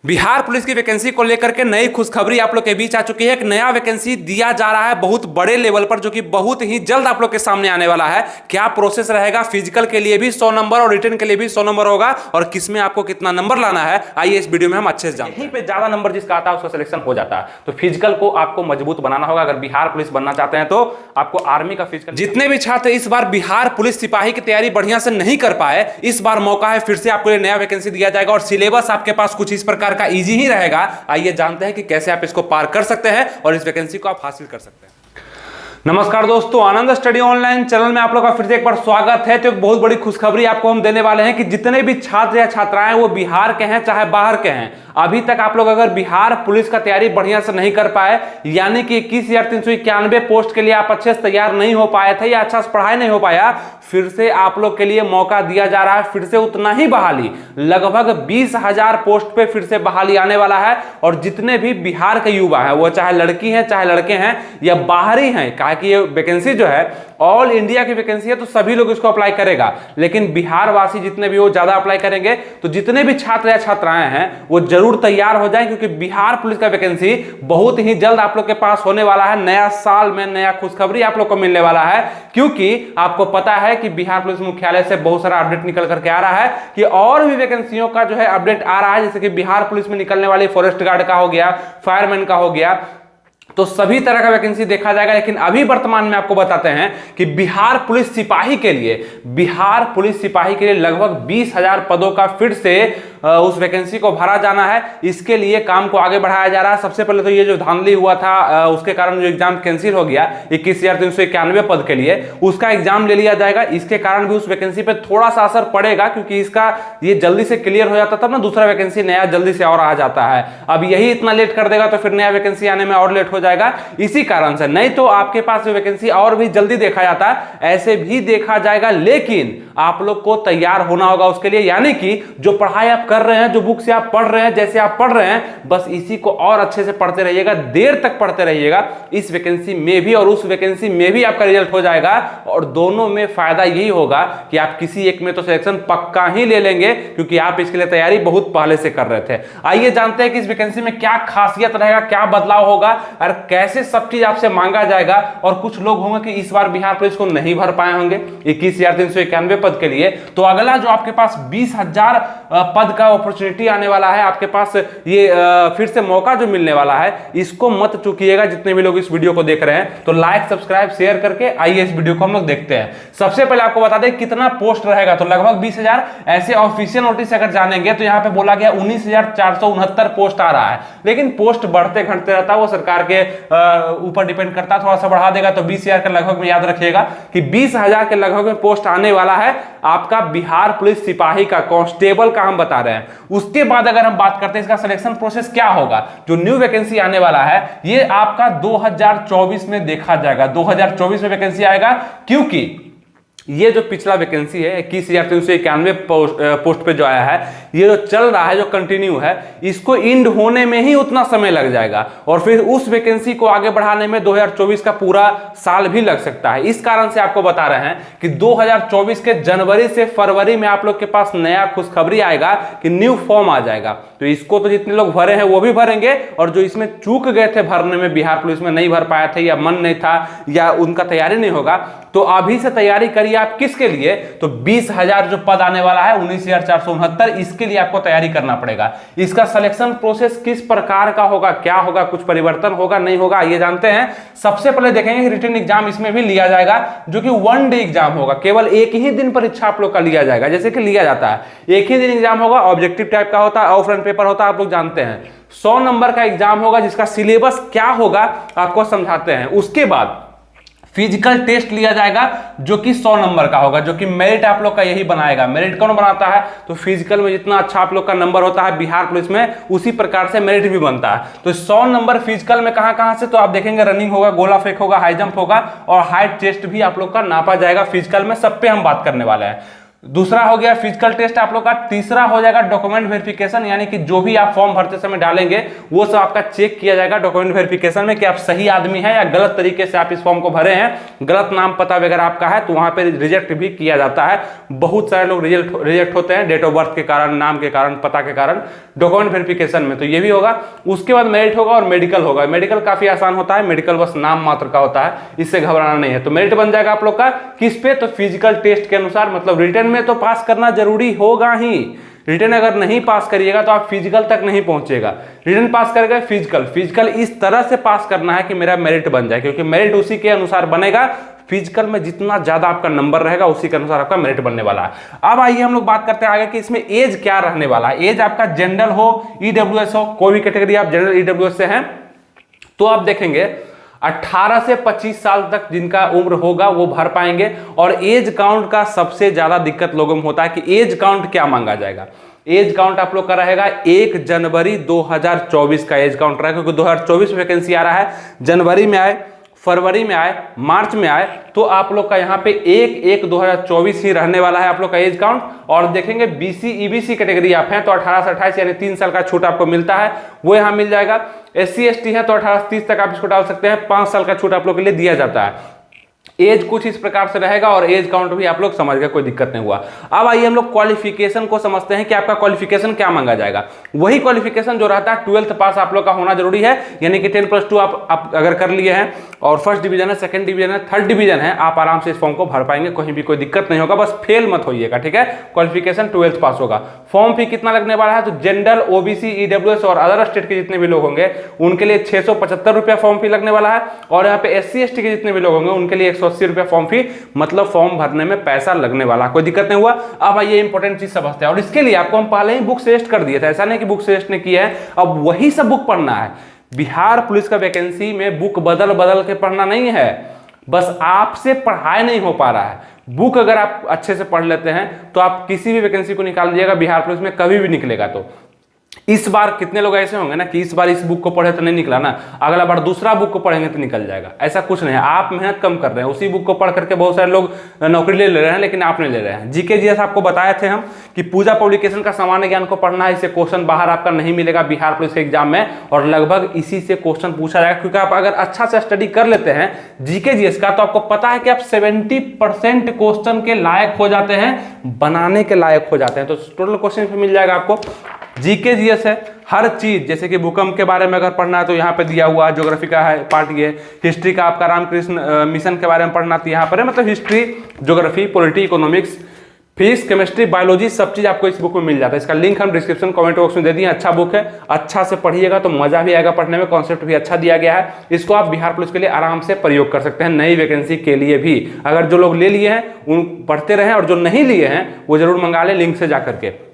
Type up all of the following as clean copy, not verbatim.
Bihar police की vacancy को लेकर के नई खुशखबरी आप लोग के बीच आ चुकी है। एक नया वैकेंसी दिया जा रहा है बहुत बड़े लेवल पर, जो कि बहुत ही जल्द आप लोग के सामने आने वाला है। क्या प्रोसेस रहेगा, फिजिकल के लिए भी 100 नंबर और रिटर्न के लिए भी 100 नंबर होगा, और किसमें आपको कितना नंबर लाना है, आइए इस वीडियो में हम अच्छे से जानते हैं। यहीं पे ज्यादा नंबर जिसका आता है उसका सिलेक्शन हो जाता है। तो फिजिकल को आपको मजबूत बनाना होगा। अगर बिहार पुलिस बनना चाहते हैं तो आपको आर्मी का फिजिकल। जितने भी छात्र इस बार बिहार पुलिस सिपाही की तैयारी बढ़िया से नहीं कर पाए, इस बार मौका है, फिर से आपको ये नया वैकेंसी दिया जाएगा और सिलेबस आपके पास कुछ इस प्रकार का इजी ही रहेगा। आइए जानते हैं कि कैसे आप इसको पार कर सकते हैं और इस वैकेंसी को आप हासिल कर सकते हैं। नमस्कार दोस्तों, आनंद स्टडी ऑनलाइन चैनल में आप लोगों का फिर से एक बार स्वागत है। तो एक बहुत बड़ी खुशखबरी आपको हम देने वाले हैं कि जितने भी छात्र या छात्राएं वो बिहार के हैं चाहे बाहर के हैं, अभी तक आप लोग अगर बिहार पुलिस का तैयारी बढ़िया से नहीं कर पाए, यानी कि 21,391 पोस्ट के लिए आप अच्छे से तैयार नहीं हो पाए थे या अच्छा से पढ़ाई नहीं हो पाया, फिर से आप लोग के लिए मौका दिया जा रहा है। फिर से उतना ही बहाली, लगभग 20,000 पोस्ट पे फिर से बहाली आने वाला है। और जितने भी बिहार के युवा हैं, वो चाहे लड़की हैं चाहे लड़के हैं या बाहरी हैं, कहा कि ये वैकेंसी जो है ऑल इंडिया की वैकेंसी है तो सभी लोग इसको अप्लाई करेगा, लेकिन बिहार वासी जितने भी वो ज्यादा अप्लाई करेंगे। तो जितने भी छात्र या छात्राएं हैं वो जरूर तैयार हो जाएं, क्योंकि बिहार पुलिस का वैकेंसी बहुत ही जल्द आप लोग के पास होने वाला है। नया साल में नया खुशखबरी आप लोग को मिलने वाला है, क्योंकि आपको पता है कि बिहार पुलिस मुख्यालय से बहुत सारा अपडेट निकल करके आ रहा है कि और भी वैकेंसियों का जो है अपडेट आ रहा है। जैसे कि बिहार पुलिस में निकलने वाली फॉरेस्ट गार्ड का हो गया, फायरमैन का हो गया, तो सभी तरह का वैकेंसी देखा जाएगा। लेकिन अभी वर्तमान में आपको बताते हैं कि बिहार पुलिस सिपाही के लिए लगभग 20,000 पदों का फिर से उस वैकेंसी को भरा जाना है। इसके लिए काम को आगे बढ़ाया जा रहा है। सबसे पहले तो ये जो धांधली हुआ था उसके कारण जो एग्जाम कैंसिल हो गया 21,391 पद के लिए, उसका एग्जाम ले लिया जाएगा। इसके कारण भी उस वैकेंसी पे थोड़ा सा असर पड़ेगा, क्योंकि इसका ये जल्दी से क्लियर हो जाता तब ना दूसरा वैकेंसी नया जल्दी से और आ जाता है। अब यही इतना लेट कर देगा तो फिर नया वैकेंसी आने में और लेट हो जाएगा। इसी कारण से नहीं तो आपके पास वैकेंसी और भी जल्दी देखा जाता है, ऐसे भी देखा जाएगा। लेकिन आप लोग को तैयार होना होगा उसके लिए, यानी कि जो पढ़ाई आप कर रहे हैं, जो बुक से आप पढ़ रहे हैं, जैसे आप पढ़ रहे हैं, बस इसी को और अच्छे से पढ़ते रहिएगा, देर तक पढ़ते रहिएगा। इस वैकेंसी में भी और उस वैकेंसी में भी आपका रिजल्ट हो जाएगा, और दोनों में फायदा यही होगा कि आप किसी एक में तो सिलेक्शन पक्का ही ले लेंगे, क्योंकि आप इसके लिए तैयारी बहुत पहले से कर रहे थे। आइए जानते हैं कि इस वैकेंसी में क्या खासियत रहेगा, क्या बदलाव होगा और कैसे सब चीज आपसे मांगा जाएगा। और कुछ लोग होंगे कि इस बार बिहार पुलिस को नहीं भर पाए होंगे 21,391 पद के लिए, तो अगला जो आपके पास 20,000 पद का अपॉर्चुनिटी आने वाला है, आपके पास ये फिर से मौका जो मिलने वाला है, इसको मत चूकिएगा। जितने भी लोग इस वीडियो को देख रहे हैं तो लाइक सब्सक्राइब शेयर करके आइए इस वीडियो को हम लोग देखते हैं। सबसे पहले आपको बता दें कितना पोस्ट रहेगा, तो लगभग 20,000। ऐसे ऑफिशियल नोटिस अगर जानेंगे तो यहाँ पे बोला गया 19,469 पोस्ट आ रहा है, लेकिन पोस्ट बढ़ते घटते रहता है, वो सरकार के ऊपर डिपेंड करता है। थोड़ा सा बढ़ा देगा तो 20,000 के लगभग में याद रखिएगा कि 20,000 के लगभग में पोस्ट आने वाला है आपका बिहार पुलिस सिपाही का, कांस्टेबल का हम बता रहे हैं। उसके बाद अगर हम बात करते हैं इसका सिलेक्शन प्रोसेस क्या होगा, जो न्यू वैकेंसी आने वाला है ये आपका 2024 में देखा जाएगा। 2024 में वैकेंसी आएगा, क्योंकि ये जो पिछला वैकेंसी है 21,391 पोस्ट पे जो आया है, ये जो चल रहा है, जो कंटिन्यू है, इसको इंड होने में ही उतना समय लग जाएगा, और फिर उस वैकेंसी को आगे बढ़ाने में 2024 का पूरा साल भी लग सकता है। इस कारण से आपको बता रहे हैं कि 2024 के जनवरी से फरवरी में आप लोग के पास नया खुशखबरी आएगा कि न्यू फॉर्म आ जाएगा। तो इसको तो जितने लोग भरे हैं वो भी भरेंगे, और जो इसमें चूक गए थे भरने में, बिहार पुलिस में नहीं भर पाए थे या मन नहीं था या उनका तैयारी नहीं होगा, तो अभी से तैयारी करिए। आप किसके लिए, तो 20,000 जो पद आने वाला है 19,469, इसके लिए आपको तैयारी करना पड़ेगा। इसका सिलेक्शन प्रोसेस किस प्रकार का होगा, क्या होगा, कुछ परिवर्तन होगा नहीं होगा, ये जानते हैं। सबसे पहले देखेंगे रिटन एग्जाम इसमें भी लिया जाएगा, जो कि 1 डे एग्जाम होगा। केवल एक ही दिन परीक्षा आप लोग का लिया जाएगा, जैसे कि लिया जाता है, एक ही दिन एग्जाम होगा। ऑब्जेक्टिव टाइप का होता है, ऑफलाइन पेपर होता है, आप लोग जानते हैं। 100 नंबर का एग्जाम होगा, जिसका सिलेबस क्या होगा आपको समझाते हैं। उसके बाद फिजिकल टेस्ट लिया जाएगा, जो कि 100 नंबर का होगा, जो कि मेरिट आप लोग का यही बनाएगा। मेरिट कौन बनाता है, तो फिजिकल में जितना अच्छा आप लोग का नंबर होता है बिहार पुलिस में, उसी प्रकार से मेरिट भी बनता है। तो 100 नंबर फिजिकल में कहां से, तो आप देखेंगे रनिंग होगा, गोला फेंक होगा, हाई जंप होगा, और हाइट टेस्ट भी आप लोग का नापा जाएगा फिजिकल में। सब पे हम बात करने वाले हैं। दूसरा हो गया फिजिकल टेस्ट आप लोग का। तीसरा हो जाएगा डॉक्यूमेंट वेरिफिकेशन, यानी कि जो भी आप फॉर्म भरते समय डालेंगे वो सब आपका चेक किया जाएगा डॉक्यूमेंट वेरिफिकेशन में कि आप सही आदमी है या गलत तरीके से आप इस फॉर्म को भरे हैं, गलत नाम पता वगैरह आपका है तो वहां पे रिजेक्ट भी किया जाता है। बहुत सारे लोग रिजेक्ट होते हैं डेट ऑफ बर्थ के कारण, नाम के कारण, पता के कारण डॉक्यूमेंट वेरिफिकेशन में, तो ये भी होगा। उसके बाद मेरिट होगा और मेडिकल होगा। मेडिकल काफी आसान होता है, मेडिकल बस नाम मात्र का होता है, इससे घबराना नहीं है। तो मेरिट बन जाएगा आप लोग का किस पे, तो फिजिकल टेस्ट के अनुसार, मतलब रिटन में तो पास करना जरूरी होगा ही। रिटन अगर नहीं पास करिएगा तो आप फिजिकल तक नहीं पहुंचेगा। रिटन पास करेगा, फिजिकल इस तरह से पास करना है कि मेरा मेरिट बन जाए, क्योंकि मेरिट उसी के अनुसार बनेगा। फिजिकल में जितना ज्यादा आपका नंबर रहेगा उसी के अनुसार आपका मेरिट बनने वाला है। अब आइए हम लोग बात करते हैं आगे कि इसमें एज क्या रहने वाला है। एज आपका जनरल हो, ईडब्ल्यूएस हो, कोई भी कैटेगरी आप जनरल ईडब्ल्यूएस से हैं तो आप देखेंगे 18 से 25 साल तक जिनका उम्र होगा वो भर पाएंगे। और एज काउंट का सबसे ज्यादा दिक्कत लोगों में होता है कि एज काउंट क्या मांगा जाएगा। एज काउंट आप लोग का रहेगा 1 जनवरी 2024 का एज काउंट रहेगा, क्योंकि 2024 में वैकेंसी आ रहा है। जनवरी में आए, फरवरी में आए, मार्च में आए, तो आप लोग का यहाँ पे 1/1/2024 ही रहने वाला है आप लोग का एज काउंट। और देखेंगे बीसी ईबीसी कैटेगरी आप हैं तो 18 से 28 यानी 3 साल का छूट आपको मिलता है, वो यहाँ मिल जाएगा। SC ST है तो 18 से 30 तक आप इसको डाल सकते हैं, 5 साल का छूट आप लोग के लिए दिया जाता है। एज कुछ इस प्रकार से रहेगा और एज काउंट भी आप लोग समझ गए, कोई दिक्कत नहीं हुआ। अब आइए हम लोग क्वालिफिकेशन को समझते हैं कि आपका क्वालिफिकेशन क्या मांगा जाएगा। वही क्वालिफिकेशन जो रहता है 12th पास आप लोग का होना जरूरी है, यानी कि 10+2 आप अगर कर लिए हैं और फर्स्ट डिवीजन है, सेकंड डिवीजन है, थर्ड डिवीजन है, आप आराम से इस फॉर्म को भर पाएंगे, कहीं भी कोई दिक्कत नहीं होगा, बस फेल मत होइएगा, ठीक है। क्वालिफिकेशन 12th पास होगा। फॉर्म फी कितना लगने वाला है, तो जनरल, ओबीसी, ईडब्ल्यूएस और अदर स्टेट के जितने भी लोग होंगे उनके लिए 675 रुपया फॉर्म फी लगने वाला है। और यहाँ पे SC ST के जितने भी लोग होंगे उनके लिए 180 रुपया फॉर्म फी, मतलब फॉर्म भरने में पैसा लगने वाला, कोई दिक्कत नहीं हुआ। अब आइए इंपॉर्टेंट चीज समझते हैं, और इसके लिए आपको हम पहले ही बुक सजेस्ट कर दिए थे, ऐसा नहीं कि बुक सजेस्ट ने किया है, अब वही सब बुक पढ़ना है। बिहार पुलिस का वैकेंसी में बुक बदल बदल के पढ़ना नहीं है, बस आपसे पढ़ाई नहीं हो पा रहा है। बुक अगर आप अच्छे से पढ़ लेते हैं तो आप किसी भी वैकेंसी को निकाल दीजिएगा, बिहार पुलिस में कभी भी निकलेगा। तो इस बार कितने लोग ऐसे होंगे ना कि इस बार इस बुक को पढ़े तो नहीं निकला ना, अगला बार दूसरा बुक को पढ़ेंगे तो निकल जाएगा। ऐसा कुछ नहीं है, आप मेहनत कम कर रहे हैं, उसी बुक को पढ़ करके बहुत सारे लोग नौकरी ले रहे हैं, लेकिन आप नहीं ले रहे हैं। जीके जीएस आपको बताए थे हम कि पूजा पब्लिकेशन का सामान्य ज्ञान को पढ़ना है, इससे क्वेश्चन बाहर आपका नहीं मिलेगा बिहार पुलिस के एग्जाम में, और लगभग इसी से क्वेश्चन पूछा जाएगा, क्योंकि आप अगर अच्छा से स्टडी कर लेते हैं जीके जीएस का तो आपको पता है कि आप 70% क्वेश्चन के लायक हो जाते हैं, बनाने के लायक हो जाते हैं। तो टोटल क्वेश्चन मिल जाएगा आपको। जीके जीएस है, हर चीज, जैसे कि भूकंप के बारे में अगर पढ़ना है तो यहाँ पे दिया हुआ है, ज्योग्राफी का है पार्ट ये, हिस्ट्री का आपका रामकृष्ण मिशन के बारे में पढ़ना तो यहाँ पर है, मतलब history, geography, polity, economics, physics, chemistry, biology, सब चीज आपको इस बुक में मिल जाता है। इसका लिंक हम डिस्क्रिप्शन कमेंट बॉक्स में दे दिए। अच्छा बुक है, अच्छा से पढ़िएगा तो मजा भी आएगा पढ़ने में, कॉन्सेप्ट भी अच्छा दिया गया है। इसको आप बिहार पुलिस के लिए आराम से प्रयोग कर सकते हैं, नई वैकेंसी के लिए भी। अगर जो लोग ले लिए हैं उन पढ़ते रहे, और जो नहीं लिए हैं वो जरूर मंगा ले लिंक से जा करके।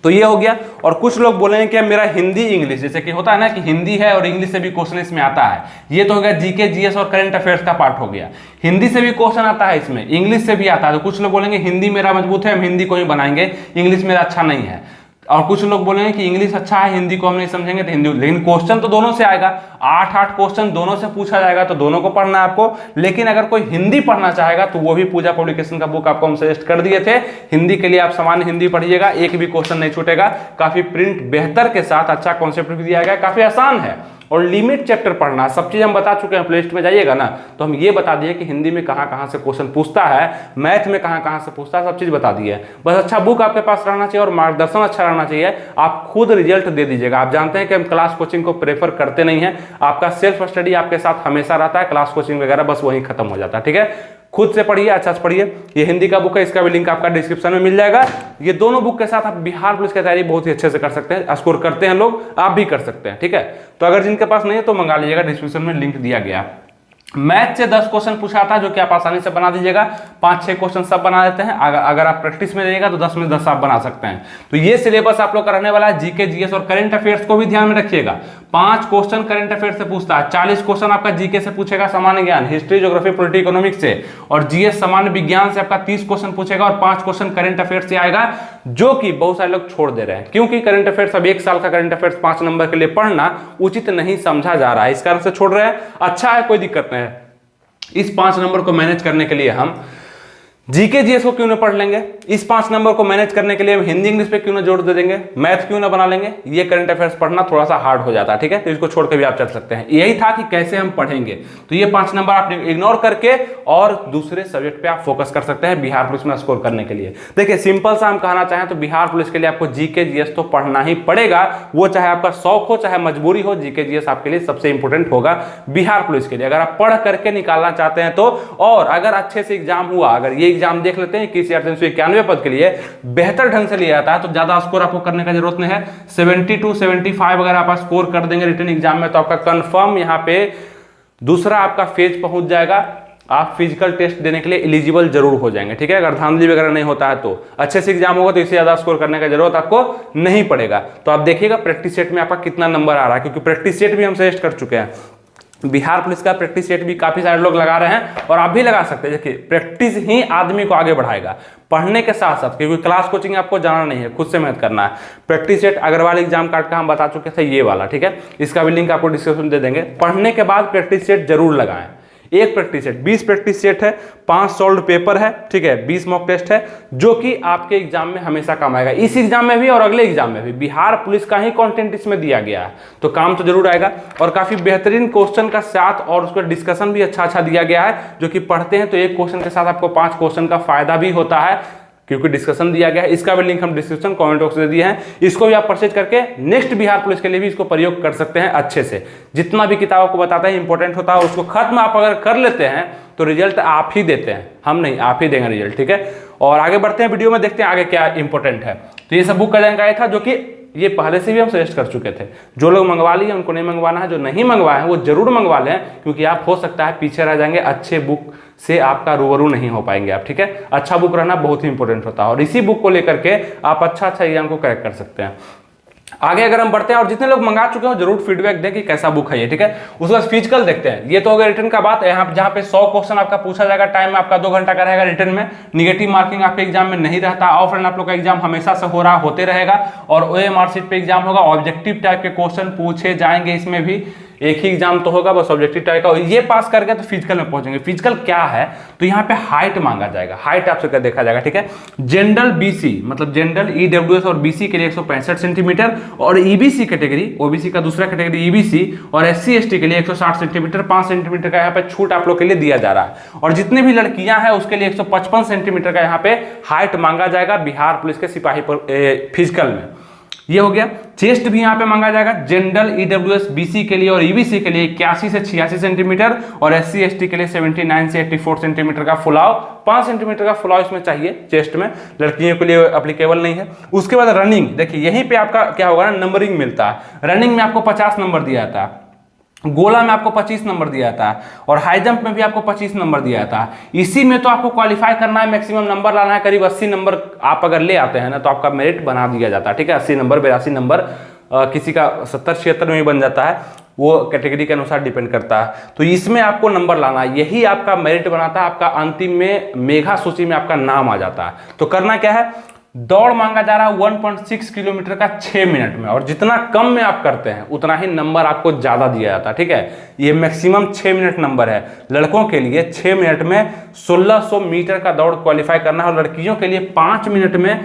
तो ये हो गया। और कुछ लोग बोलेंगे कि मेरा हिंदी इंग्लिश, जैसे कि होता है ना कि हिंदी है और इंग्लिश से भी क्वेश्चन इसमें आता है, ये तो हो गया जीके जीएस और करंट अफेयर्स का पार्ट हो गया। हिंदी से भी क्वेश्चन आता है इसमें, इंग्लिश से भी आता है। तो कुछ लोग बोलेंगे हिंदी मेरा मजबूत है, हम हिंदी को ही बनाएंगे, इंग्लिश मेरा अच्छा नहीं है। और कुछ लोग बोलेंगे कि इंग्लिश अच्छा है, हिंदी को हम नहीं समझेंगे तो हिंदी, लेकिन क्वेश्चन तो दोनों से आएगा, 8 क्वेश्चन दोनों से पूछा जाएगा, तो दोनों को पढ़ना है आपको। लेकिन अगर कोई हिंदी पढ़ना चाहेगा तो वो भी पूजा पब्लिकेशन का बुक आपको हम सजेस्ट कर दिए थे। हिंदी के लिए आप सामान्य हिंदी पढ़िएगा, एक भी क्वेश्चन नहीं छूटेगा, काफी प्रिंट बेहतर के साथ अच्छा कॉन्सेप्ट भी दिया गया, काफी आसान है। और लिमिट चैप्टर पढ़ना, सब चीज हम बता चुके हैं, प्लेलिस्ट में जाइएगा ना तो हम ये बता दिए कि हिंदी में कहाँ से क्वेश्चन पूछता है, मैथ में कहाँ से पूछता है, सब चीज बता दिए। बस अच्छा बुक आपके पास रहना चाहिए और मार्गदर्शन अच्छा रहना चाहिए। आप खुद रिजल्ट दे दीजिएगा। आप जानते हैं कि हम क्लास कोचिंग को प्रेफर करते नहीं है, आपका सेल्फ स्टडी आपके साथ हमेशा रहता है, क्लास कोचिंग वगैरह बस वहीं खत्म हो जाता है, ठीक है। खुद से पढ़िए, अच्छा से पढ़िए। ये हिंदी का बुक है, इसका भी लिंक आपका डिस्क्रिप्शन में मिल जाएगा। ये दोनों बुक के साथ आप बिहार पुलिस की तैयारी बहुत ही अच्छे से कर सकते हैं, स्कोर करते हैं लोग, आप भी कर सकते हैं, ठीक है। तो अगर जिनके पास नहीं है तो मंगा लीजिएगा, डिस्क्रिप्शन में लिंक दिया गया। मैथ से 10 क्वेश्चन पूछा था जो कि आप आसानी से बना दीजिएगा, 5-6 क्वेश्चन सब बना देते हैं। अगर आप प्रैक्टिस में रहिएगा तो 10 में 10 आप बना सकते हैं। तो ये सिलेबस आप लोग का रहने वाला है। जीके जीएस और करंट अफेयर्स को भी ध्यान में रखिएगा। 5 क्वेश्चन करंट अफेयर्स से पूछता है, 40 क्वेश्चन आपका जीके से पूछेगा, सामान्य ज्ञान, हिस्ट्री, ज्योग्राफी, पॉलिटी, इकोनॉमिक्स से, और जीएस सामान्य विज्ञान से आपका 30 क्वेश्चन पूछेगा, और 5 क्वेश्चन करंट अफेयर्स से आएगा, जो कि बहुत सारे लोग छोड़ दे रहे हैं, क्योंकि करंट अफेयर्स अब 1 साल का करंट अफेयर्स 5 नंबर के लिए पढ़ना उचित नहीं समझा जा रहा है, इस कारण से छोड़ रहे हैं। अच्छा है, कोई दिक्कत नहीं है। इस 5 नंबर को मैनेज करने के लिए हम जीके जीएस को क्यों ना पढ़ लेंगे, इस 5 नंबर को मैनेज करने के लिए हम हिंदी इंग्लिश पे क्यों ना जोड़ दे देंगे, मैथ क्यों ना बना लेंगे। ये करंट अफेयर्स पढ़ना थोड़ा सा हार्ड हो जाता है, ठीक है, तो इसको छोड़ के भी आप चल सकते हैं। यही था कि कैसे हम पढ़ेंगे, तो ये 5 नंबर आप इग्नोर करके और दूसरे सब्जेक्ट पे आप फोकस कर सकते हैं बिहार पुलिस में स्कोर करने के लिए। देखिए सिंपल सा हम कहना चाहें तो बिहार पुलिस के लिए आपको जीके जीएस तो पढ़ना ही पड़ेगा, वो चाहे आपका शौक हो चाहे मजबूरी हो, जीके जीएस आपके लिए सबसे इंपॉर्टेंट होगा बिहार पुलिस के लिए, अगर आप पढ़ करके निकालना चाहते हैं तो। और अगर अच्छे से एग्जाम हुआ, अगर ये एग्जाम देख लेते हैं 21,391 पद के लिए बेहतर ढंग से लिया जाता है तो ज्यादा स्कोर आपको करने का जरूरत नहीं है। 72 75 अगर आप स्कोर कर देंगे रिटन एग्जाम में तो आपका कंफर्म यहां पे दूसरा आपका फेज पहुंच जाएगा, आप फिजिकल टेस्ट देने के लिए एलिजिबल जरूर हो जाएंगे, ठीक है। अगर धांधली वगैरह नहीं होता है तो अच्छे से एग्जाम होगा तो इससे ज्यादा स्कोर करने का जरूरत आपको नहीं पड़ेगा। तो आप देखिएगा प्रैक्टिस सेट में आपका कितना नंबर आ रहा है, क्योंकि प्रैक्टिस सेट भी हम सजेस्ट कर चुके हैं। बिहार पुलिस का प्रैक्टिस सेट भी काफी सारे लोग लगा रहे हैं और आप भी लगा सकते हैं। देखिए प्रैक्टिस ही आदमी को आगे बढ़ाएगा पढ़ने के साथ साथ, क्योंकि क्लास कोचिंग आपको जाना नहीं है, खुद से मेहनत करना है। Practice set Agarwal exam card का हम बता चुके थे, ये वाला, ठीक है, इसका भी लिंक आपको डिस्क्रिप्शन दे देंगे। पढ़ने के बाद प्रैक्टिस सेट जरूर लगाएं। एक प्रैक्टिस सेट 20 प्रैक्टिस सेट है, 5 सॉल्व पेपर है, ठीक है, 20 मॉक टेस्ट है, जो कि आपके एग्जाम में हमेशा काम आएगा। इस एग्जाम में भी और अगले एग्जाम में भी बिहार पुलिस का ही कंटेंट इसमें दिया गया है, तो काम तो जरूर आएगा। और काफी बेहतरीन क्वेश्चन का साथ और उसका डिस्कशन भी अच्छा दिया गया है, जो कि पढ़ते हैं तो एक क्वेश्चन के साथ आपको 5 क्वेश्चन का फायदा भी होता है, क्योंकि डिस्कशन दिया गया है। इसका भी लिंक हम डिस्क्रिप्शन कमेंट बॉक्स में दे दिए हैं, इसको भी आप परचेज करके नेक्स्ट बिहार पुलिस के लिए भी इसको प्रयोग कर सकते हैं अच्छे से। जितना भी किताब आपको बताता है इंपॉर्टेंट होता है, उसको खत्म आप अगर कर लेते हैं तो रिजल्ट आप ही देते हैं, हम नहीं, आप ही देंगे रिजल्ट, ठीक है। और आगे बढ़ते हैं वीडियो में, देखते हैं आगे क्या इंपॉर्टेंट है। तो ये सब बुक का जानकारी था, जो कि ये पहले से भी हम सजेस्ट कर चुके थे। जो लोग मंगवा लिए उनको नहीं मंगवाना है, जो नहीं मंगवाए हैं वो जरूर मंगवा लें, क्योंकि आप हो सकता है पीछे रह जाएंगे, अच्छे बुक से आपका रूबरू नहीं हो पाएंगे आप, ठीक है। अच्छा बुक रहना बहुत ही इंपॉर्टेंट होता है और इसी बुक को लेकर के आप अच्छा एग्जाम को क्रैक कर सकते हैं। आगे अगर हम बढ़ते हैं, और जितने लोग मंगा चुके हो जरूर फीडबैक दें कि कैसा बुक है ये, ठीक है। उसके बाद फिजिकल देखते हैं। ये तो हो गया रिटर्न का बात है, यहाँ जहाँ पे 100 क्वेश्चन आपका पूछा जाएगा, टाइम आपका 2 घंटा का रहेगा रिटर्न में, निगेटिव मार्किंग आपके एग्जाम में नहीं रहता। ऑफलाइन आप लोग का एग्जाम हमेशा से हो रहा होते रहेगा और OMR शीट पे एग्जाम होगा, ऑब्जेक्टिव टाइप के क्वेश्चन पूछे जाएंगे। इसमें भी एक ही एग्जाम तो होगा बस ऑब्जेक्टिव टाइप का, ये पास करके तो फिजिकल में पहुंचेंगे। फिजिकल क्या है तो यहाँ पे हाइट मांगा जाएगा, हाइट आपसे क्या देखा जाएगा, ठीक है। जनरल BC मतलब जनरल EWS और BC के लिए 165 सेंटीमीटर, और EBC कैटेगरी, OBC का दूसरा कैटेगरी EBC और SC ST के लिए 160 सेंटीमीटर, 5 सेंटीमीटर का यहाँ पे छूट आप लोग के लिए दिया जा रहा है। और जितने भी लड़कियां हैं उसके लिए 155 सेंटीमीटर का यहाँ पे हाइट मांगा जाएगा बिहार पुलिस के सिपाही फिजिकल में। ये हो गया। चेस्ट भी यहाँ पे मांगा जाएगा जनरल EWS BC के लिए और EBC के लिए 81 से 86 सेंटीमीटर और SC ST के लिए 79 से 84 सेंटीमीटर का फुलाव, 5 सेंटीमीटर का फुलाव इसमें चाहिए चेस्ट में, लड़कियों के लिए एप्लीकेबल नहीं है। उसके बाद रनिंग, देखिए यहीं पे आपका क्या होगा ना, नंबरिंग मिलता है। रनिंग में आपको 50 नंबर दिया जाता है, गोला में आपको 25 नंबर दिया था और हाई जंप में भी आपको 25 नंबर दिया था। इसी में तो आपको क्वालिफाई करना है, मैक्सिमम नंबर लाना है, करीब 80 नंबर आप अगर ले आते हैं ना तो आपका मेरिट बना दिया जाता है, ठीक है। 80 नंबर 82 नंबर, किसी का 70-76 में भी बन जाता है, वो कैटेगरी के अनुसार डिपेंड करता है। तो इसमें आपको नंबर लाना है, यही आपका मेरिट बनाता है, आपका अंतिम में मेगा सूची में आपका नाम आ जाता है। तो करना क्या है, दौड़ मांगा जा रहा है 1.6 किलोमीटर का 6 मिनट में, और जितना कम में आप करते हैं उतना ही नंबर आपको ज्यादा दिया जाता है, ठीक है। ये मैक्सिमम 6 मिनट नंबर है लड़कों के लिए, 6 मिनट में 1600 मीटर का दौड़ क्वालिफाई करना है, और लड़कियों के लिए 5 मिनट में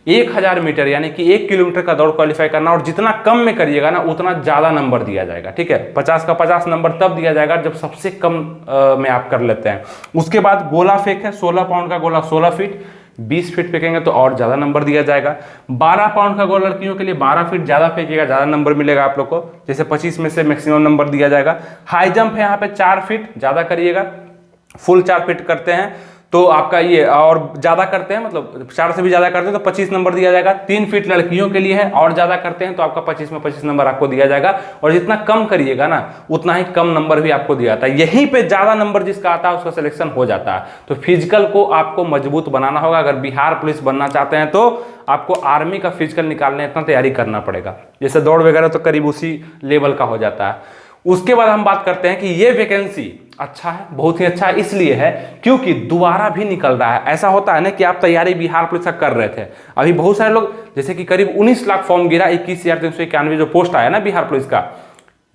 1000 मीटर यानी कि 1 किलोमीटर का दौड़ क्वालिफाई करना। और जितना कम में करिएगा ना उतना ज्यादा नंबर दिया जाएगा, ठीक है। 50 का 50 नंबर तब दिया जाएगा जब सबसे कम में आप कर लेते हैं। उसके बाद गोला फेंक है, 16 पाउंड का गोला 16 फीट, 20 फीट फेंकेंगे तो और ज्यादा नंबर दिया जाएगा। 12 पाउंड का गोला लड़कियों के लिए 12 फीट ज्यादा फेंकेगा, ज्यादा नंबर मिलेगा आप लोग को, जैसे 25 में से मैक्सिमम नंबर दिया जाएगा। हाई जंप है यहाँ पे 4 फीट ज्यादा करिएगा, फुल 4 फीट करते हैं तो आपका ये, और ज्यादा करते हैं मतलब 4 से भी ज्यादा करते हैं तो 25 नंबर दिया जाएगा। 3 फीट लड़कियों के लिए है, और ज्यादा करते हैं तो आपका 25 में 25 नंबर आपको दिया जाएगा। और जितना कम करिएगा ना उतना ही कम नंबर भी आपको दिया जाता है। यहीं पे ज्यादा नंबर जिसका आता है उसका सिलेक्शन हो जाता है। तो फिजिकल को आपको मजबूत बनाना होगा, अगर बिहार पुलिस बनना चाहते हैं तो आपको आर्मी का फिजिकल निकालने इतना तैयारी करना पड़ेगा। जैसे दौड़ वगैरह तो करीब उसी लेवल का हो जाता है। उसके बाद हम बात करते हैं कि ये वैकेंसी अच्छा है, बहुत ही अच्छा है, इसलिए है क्योंकि दोबारा भी निकल रहा है। ऐसा होता है ना कि आप तैयारी बिहार पुलिस का कर रहे थे, अभी बहुत सारे लोग, जैसे कि करीब 19 लाख फॉर्म गिरा, 21,391 जो पोस्ट आया ना बिहार पुलिस का,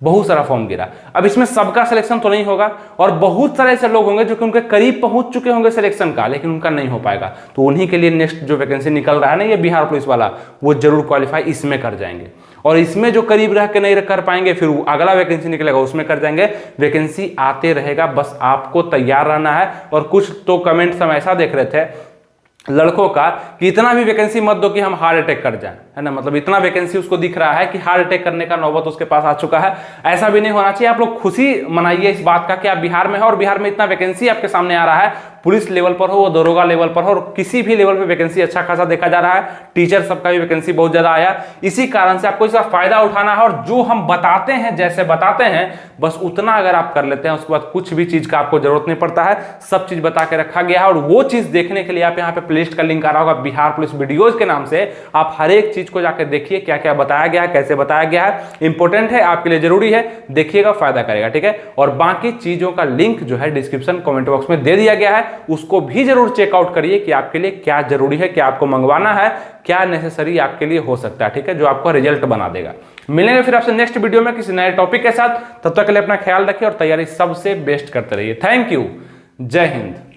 बहुत सारा फॉर्म गिरा। अब इसमें सबका सिलेक्शन तो नहीं होगा और बहुत सारे ऐसे लोग होंगे जो कि उनके करीब पहुंच चुके होंगे सिलेक्शन का, लेकिन उनका नहीं हो पाएगा। तो उन्हीं के लिए नेक्स्ट जो वैकेंसी निकल रहा है ना ये बिहार पुलिस वाला, वो जरूर क्वालिफाई इसमें कर जाएंगे। और इसमें जो करीब रह के नहीं कर पाएंगे फिर अगला वैकेंसी निकलेगा उसमें कर जाएंगे। वैकेंसी आते रहेगा, बस आपको तैयार रहना है। और कुछ तो कमेंट्स हम ऐसा देख रहे थे लड़कों का कि इतना भी वैकेंसी मत दो कि हम हार्ट अटैक कर जाएं, है ना। मतलब इतना वैकेंसी उसको दिख रहा है कि हार्ट अटैक करने का नौबत उसके पास आ चुका है। ऐसा भी नहीं होना चाहिए। आप लोग खुशी मनाइए इस बात का कि आप बिहार में हो और बिहार में इतना वैकेंसी आपके सामने आ रहा है। पुलिस लेवल पर हो, वो दरोगा लेवल पर हो, और किसी भी लेवल पे वैकेंसी अच्छा खासा देखा जा रहा है। टीचर सबका भी वैकेंसी बहुत ज्यादा आया। इसी कारण से आपको इसका फायदा उठाना है और जो हम बताते हैं जैसे बताते हैं बस उतना अगर आप कर लेते हैं उसके बाद कुछ भी चीज का आपको जरूरत नहीं पड़ता है। सब चीज बता के रखा गया है और वो चीज देखने के लिए आप यहाँ पे प्लेलिस्ट का लिंक आ रहा होगा बिहार पुलिस वीडियोज के नाम से। आप हर एक चीज को जाकर देखिए क्या क्या बताया गया है, कैसे बताया गया है। इंपॉर्टेंट है, आपके लिए जरूरी है, देखिएगा, फायदा करेगा, ठीक है। और बाकी चीजों का लिंक जो है डिस्क्रिप्शन कमेंट बॉक्स में दे दिया गया है, उसको भी जरूर चेकआउट करिए कि आपके लिए क्या जरूरी है, क्या आपको मंगवाना है, क्या नेसेसरी आपके लिए हो सकता है, ठीक है, जो आपको रिजल्ट बना देगा। मिलेंगे फिर आपसे नेक्स्ट वीडियो में किसी नए टॉपिक के साथ। तब तक के लिए अपना ख्याल रखिए और तैयारी सबसे बेस्ट करते रहिए। Thank you. जय हिंद।